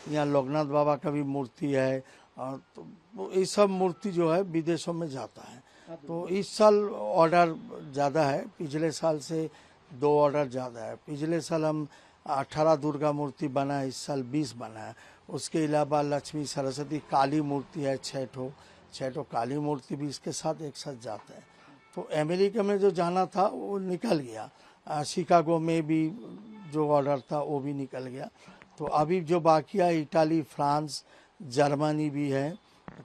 यहाँ लोकनाथ बाबा का भी मूर्ति है। तो ये सब मूर्ति जो है विदेशों में जाता है। तो इस साल ऑर्डर ज़्यादा है, पिछले साल से 2 ऑर्डर ज़्यादा है। पिछले साल हम 18 दुर्गा मूर्ति बना है, इस साल 20 बना है। उसके अलावा लक्ष्मी सरस्वती काली मूर्ति है, 6 काली मूर्ति भी इसके साथ एक साथ जाता है। तो अमेरिका में जो जाना था वो निकल गया, शिकागो में भी जो ऑर्डर था वो भी निकल गया। तो अभी जो बाकी है इटाली, फ्रांस, जर्मनी भी है,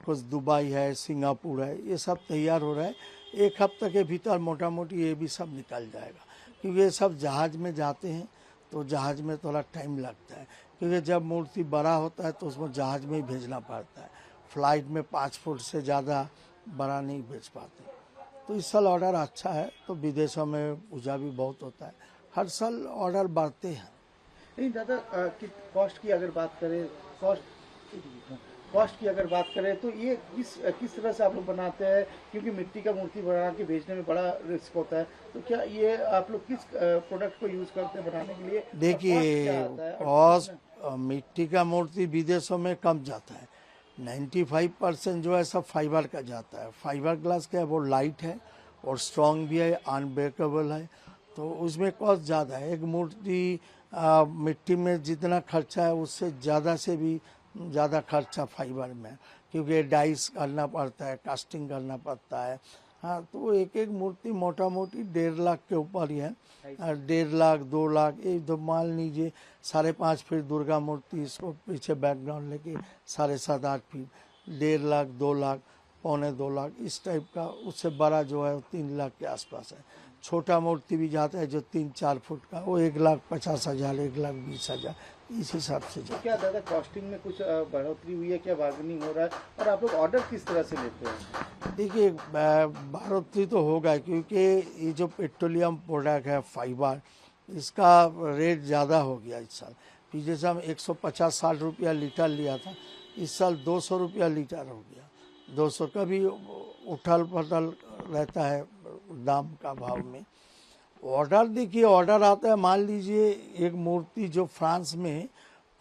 कुछ दुबई है, सिंगापुर है, ये सब तैयार हो रहा है। 1 हफ्ते के भीतर मोटा मोटी ये भी सब निकल जाएगा, क्योंकि ये सब जहाज़ में जाते हैं तो जहाज़ में थोड़ा टाइम लगता है, क्योंकि जब मूर्ति बड़ा होता है तो उसमें जहाज़ में ही भेजना पड़ता है। फ्लाइट में 5 फुट से ज़्यादा बड़ा नहीं भेज पाते। तो इस साल ऑर्डर अच्छा है, तो विदेशों में पूजा भी बहुत होता है, हर साल ऑर्डर बढ़ते हैं। नहीं दादा, कॉस्ट की अगर बात करें, कॉस्ट की अगर बात करें तो ये किस तरह से आप लोग बनाते हैं, क्योंकि मिट्टी का मूर्ति बना के भेजने में बड़ा रिस्क होता है। तो क्या ये आप लोग किस प्रोडक्ट को यूज करते हैं बनाने के लिए? देखिए, कॉस्ट मिट्टी का मूर्ति विदेशों में कम जाता है। 95% जो है सब फाइबर का जाता है। फाइबर ग्लास का है, वो लाइट है और स्ट्रॉन्ग भी है, अनब्रेकेबल है, तो उसमें कॉस्ट ज़्यादा है। एक मूर्ति मिट्टी में जितना खर्चा है उससे ज़्यादा से भी ज़्यादा खर्चा फाइबर में, क्योंकि डाइस करना पड़ता है, कास्टिंग करना पड़ता है। हाँ, तो एक एक मूर्ति मोटा मोटी 1.5 लाख के ऊपर ही है। 1.5 लाख 2 लाख, ये तो मान लीजिए 5.5 फीट दुर्गा मूर्ति, इसको पीछे बैकग्राउंड लेके 7.5 8 फीट, 1.5 लाख 2 लाख, 1.25 2 लाख इस टाइप का। उससे बड़ा जो है 3 लाख के आसपास है। छोटा मूर्ति भी जाता है जो 3-4 फुट का, वो 1,50,000 1,20,000 इस हिसाब से जाता है। क्या दादा कॉस्टिंग में कुछ बढ़ोतरी हुई है, क्या बार्गेनिंग हो रहा है, और आप लोग ऑर्डर किस तरह से लेते हैं? देखिए, बढ़ोतरी तो होगा, क्योंकि ये जो पेट्रोलियम प्रोडक्ट है फाइबर, इसका रेट ज़्यादा हो गया इस साल। पिछले साल 150-60 रुपया लीटर लिया था, इस साल 200 रुपया लीटर हो गया। 200 का भी उठल पटल रहता है दाम का भाव में। ऑर्डर देखिए, ऑर्डर आता है, मान लीजिए एक मूर्ति जो फ्रांस में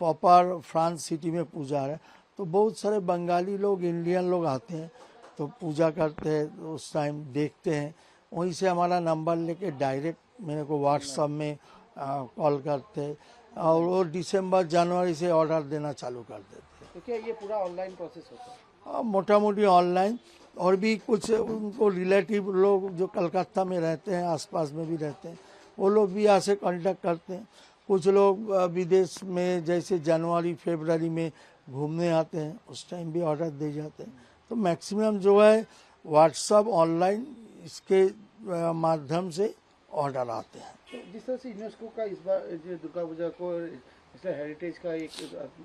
प्रॉपर फ्रांस सिटी में पूजा है, तो बहुत सारे बंगाली लोग, इंडियन लोग आते हैं, तो पूजा करते हैं, उस टाइम देखते हैं, वहीं से हमारा नंबर लेके डायरेक्ट मेरे को व्हाट्सएप में कॉल करते हैं, और वो दिसंबर जनवरी से ऑर्डर देना चालू कर देते हैं। तो क्या ये पूरा ऑनलाइन प्रोसेस होता है? मोटा मोटी ऑनलाइन, और भी कुछ उनको रिलेटिव लोग जो कलकत्ता में रहते हैं, आसपास में भी रहते हैं, वो लोग भी यहाँ से कांटेक्ट करते हैं। कुछ लोग विदेश में जैसे जनवरी फरवरी में घूमने आते हैं, उस टाइम भी ऑर्डर दे जाते हैं। तो मैक्सिमम जो है व्हाट्सएप, ऑनलाइन, इसके माध्यम से ऑर्डर आते हैं। तो जिस तरह से यूनेस्को का इस बार जो दुर्गा पूजा को हेरिटेज का एक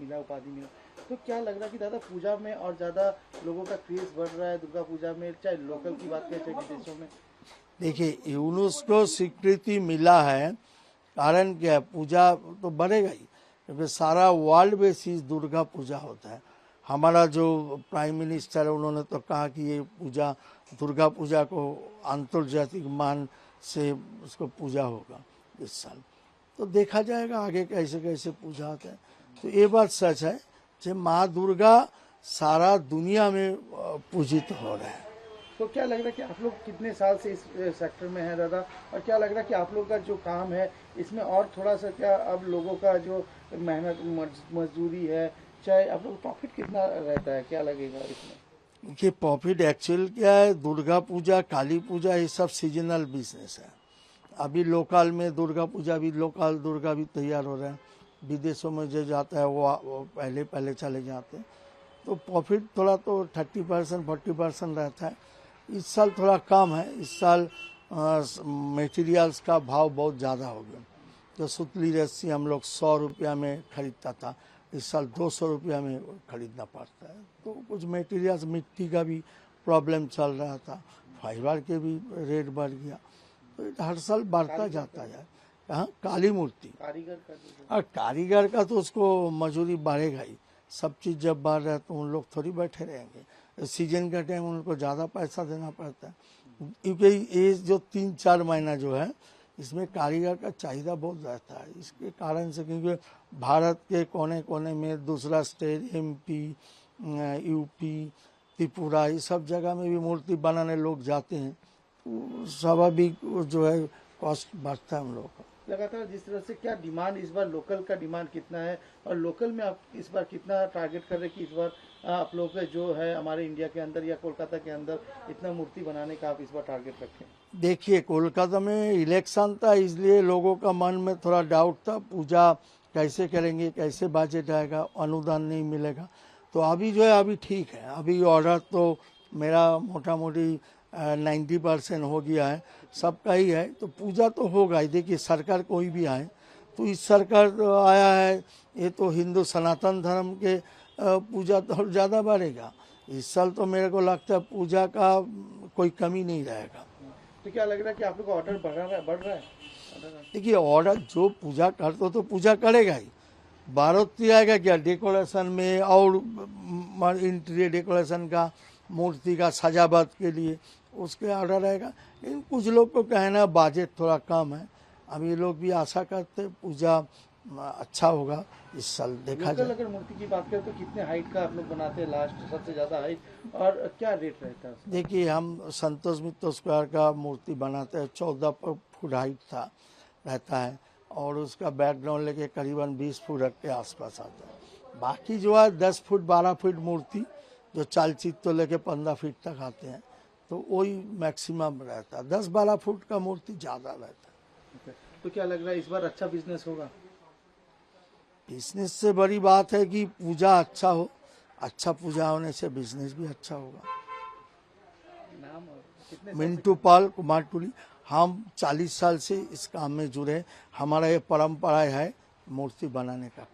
मिला, उपाधि मिला, तो क्या लग रहा है कि दादा पूजा में और ज़्यादा लोगों का क्रेज बढ़ रहा है दुर्गा पूजा में, चाहे लोकल की बात करें चाहे विदेशों में? देखिए, यूनेस्को स्वीकृति मिला है, कारण क्या है, पूजा तो बढ़ेगा ही, क्योंकि सारा वर्ल्ड में इस दुर्गा पूजा होता है। हमारा जो प्राइम मिनिस्टर है, उन्होंने तो कहा कि ये पूजा, दुर्गा पूजा को अंतर्जातिक मान से उसको पूजा होगा इस साल। तो देखा जाएगा आगे कैसे कैसे पूजा होता है। तो ये बात सच है कि माँ दुर्गा सारा दुनिया में पूजित हो रहा है। तो क्या लग रहा है कि आप लोग कितने साल से इस सेक्टर में हैं दादा, और क्या लग रहा है कि आप लोग का जो काम है इसमें और थोड़ा सा, क्या अब लोगों का जो मेहनत मजदूरी है, चाहे आप लोग प्रॉफिट कितना रहता है, क्या लगेगा इसमें? कि प्रॉफिट एक्चुअल क्या है, दुर्गा पूजा, काली पूजा, ये सब सीजनल बिजनेस है। अभी लोकल में दुर्गा पूजा भी, लोकल दुर्गा भी तैयार हो रहे हैं, विदेशों में जो जाता है वो पहले पहले चले जाते हैं। तो प्रॉफिट थोड़ा तो 30% 40% रहता है। इस साल थोड़ा कम है। इस साल मटेरियल्स का भाव बहुत ज़्यादा हो गया। जो सुतली रस्सी हम लोग 100 रुपया में खरीदता था, इस साल 200 रुपया में खरीदना पड़ता है। तो कुछ मटेरियल्स, मिट्टी का भी प्रॉब्लम चल रहा था, फाइबर के भी रेट बढ़ गया, तो हर साल बढ़ता जाता है। हाँ, काली मूर्ति, कारीगर का तो उसको मजूरी बढ़ेगा ही। सब चीज़ जब बढ़ रहा है तो उन लोग थोड़ी बैठे रहेंगे। सीजन का टाइम उनको ज़्यादा पैसा देना पड़ता है, क्योंकि ये जो 3-4 महीना जो है इसमें कारीगर का चाहिदा बहुत रहता है। इसके कारण से क्योंकि भारत के कोने कोने में दूसरा स्टेट MP, UP, त्रिपुरा, ये सब जगह में भी मूर्ति बनाने लोग जाते हैं, तो स्वाभाविक जो है कॉस्ट बढ़ता है हम लोग का। लगातार जिस तरह से क्या डिमांड इस बार लोकल का डिमांड कितना है और लोकल में आप इस बार कितना टारगेट कर रहे हैं कि इस बार आप लोग का जो है हमारे इंडिया के अंदर या कोलकाता के अंदर इतना मूर्ति बनाने का आप इस बार टारगेट रखें? देखिए, कोलकाता में इलेक्शन था, इसलिए लोगों का मन में थोड़ा डाउट था, पूजा कैसे करेंगे, कैसे बजट आएगा, अनुदान नहीं मिलेगा। तो अभी जो है अभी ठीक है, अभी ऑर्डर तो मेरा मोटा मोटी 90% हो गया है, सबका ही है, तो पूजा तो होगा ही। देखिए, सरकार कोई भी आए, तो इस सरकार आया है, ये तो हिंदू सनातन धर्म के पूजा तो ज़्यादा बढ़ेगा। इस साल तो मेरे को लगता है पूजा का कोई कमी नहीं रहेगा। तो क्या लग रहा है कि आप लोग का ऑर्डर बढ़ रहा है? देखिए, ऑर्डर जो पूजा करते तो पूजा करेगा ही, बारोती आएगा क्या डेकोरेशन में और इंटीरियर डेकोरेशन का, मूर्ति का सजावट के लिए उसके ऑर्डर रहेगा। लेकिन कुछ लोग को कहना बजट थोड़ा कम है, अब ये लोग भी आशा करते हैं पूजा अच्छा होगा इस साल, देखा जाए। अगर मूर्ति की बात करें तो कितने हाइट का आप लोग बनाते हैं लास्ट सबसे ज्यादा हाइट, और क्या रेट रहता है? देखिए, हम संतोष मित्तर स्क्वायर का मूर्ति बनाते हैं, 14 फुट हाइट रहता है, और उसका बैकग्राउंड लेके करीबन 20 फुट के आसपास आता है। बाकी जो है 10 फुट 12 फुट मूर्ति जो चालचित्र तो लेके 15 फीट तक आते हैं, तो वही मैक्सिमम रहता है। 10-12 फुट का मूर्ति ज़्यादा रहता है। तो क्या लग रहा है इस बार अच्छा बिजनेस होगा? बिजनेस से बड़ी बात है कि पूजा अच्छा हो, अच्छा पूजा होने से बिजनेस भी अच्छा होगा। नाम कितने? मिंटू पाल, कुमारटुली। हम 40 साल से इस काम में जुड़े, हमारा ये परंपरा है मूर्ति बनाने का।